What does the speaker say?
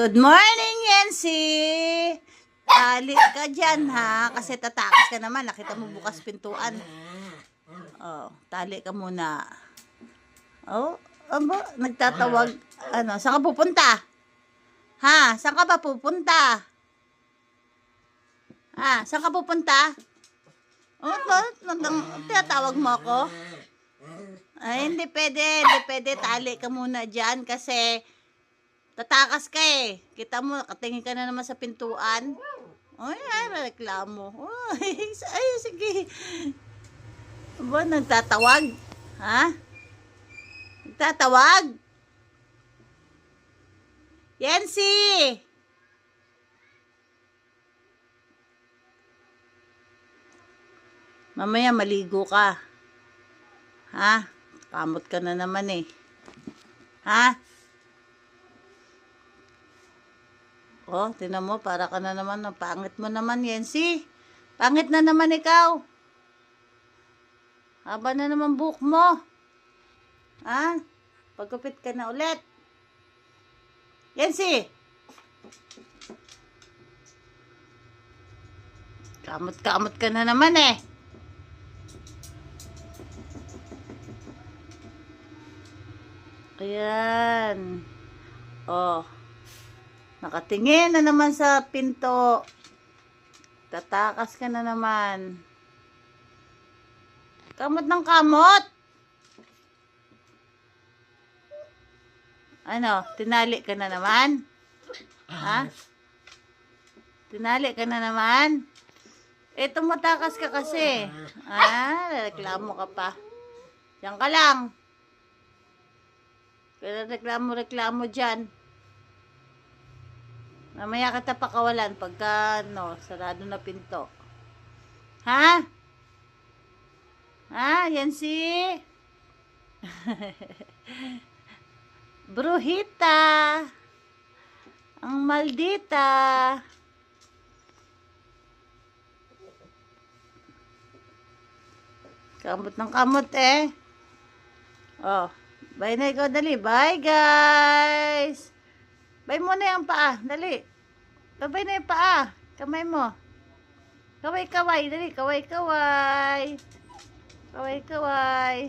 Good morning, Yancy! Tali ka dyan, ha? Kasi tatakas ka naman. Nakita mo bukas pintuan. Oh, tali ka muna. Oh, aba, nagtatawag. Ano, saan ka pupunta? Ha? Saan ka ba pupunta? Ha? Saan ka pupunta? Oh, tinatawag mo ako? Ay, hindi pwede. Hindi pwede. Tali ka muna dyan kasi tatakas ka eh. Kita mo, nakatingin ka na naman sa pintuan. Ay, reklamo. Ay, sige. Ba, nagtatawag? Ha? Nagtatawag? Yancy! Mamaya maligo ka. Ha? Kamot ka na naman eh. Ha? Oh, tinan mo, para ka na naman. Ang pangit mo naman, Yancy. Pangit na naman ikaw. Haba na naman buhok mo. Ha? Pagkupit ka na ulit. Yancy! Kamot-kamot ka na naman eh. Ayan. Oh. Nakatingin na naman sa pinto. Tatakas ka na naman. Kamot ng kamot. Ano? Tinali ka na naman? Ha? Tinali ka na naman? Tumatakas ka kasi. Reklamo ka pa. Diyan ka lang. Pero reklamo dyan. Mamaya kita pakawalan pagka, sarado na pinto. Ha? Ha? Yancy? Brujita. Ang maldita. Kamot ng kamot eh. Oh. Bye na ikaw, dali. Bye, guys. Bye muna yung paa. Dali. Bye na yung paa. Kamay mo. Kaway-kaway. Dali. Kaway-kaway. Kaway-kaway.